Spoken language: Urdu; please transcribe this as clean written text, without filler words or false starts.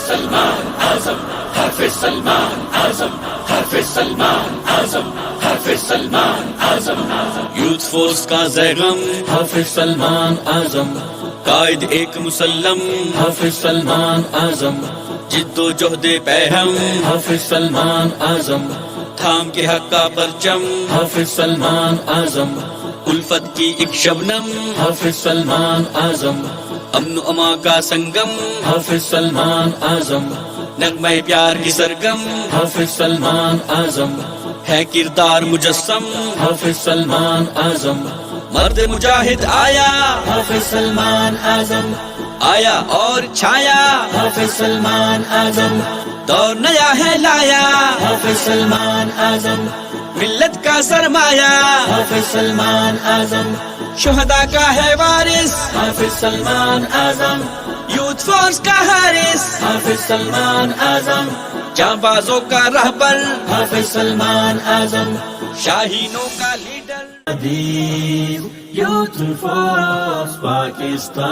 سلمان اعظم، حافظ سلمان اعظم، حافظ سلمان اعظم، حافظ سلمان اعظم، یوتھ فورس کا زیغم حافظ سلمان اعظم، قائد ایک مسلم حافظ سلمان اعظم، جد و جہد پیہم حافظ سلمان اعظم، تھام کے حق کا پرچم حافظ سلمان اعظم، الفت کی ایک شبنم حافظ سلمان اعظم، امن و اما کا سنگم حافظ سلمان اعظم، نغمہ پیار کی سرگم حافظ سلمان اعظم، ہے کردار مجسم حافظ سلمان اعظم، مرد مجاہد آیا حافظ سلمان اعظم، آیا اور چھایا حافظ سلمان اعظم، دور نیا ہے لایا حافظ سلمان اعظم، ملت کا سرمایہ حافظ سلمان اعظم، شہداء کا ہے وارث حافظ سلمان اعظم، یوتھ فورس کا حارث حافظ سلمان اعظم، جانبازوں کا رہبر حافظ سلمان اعظم، شاہینوں کا لیڈر یوتھ فورس پاکستان.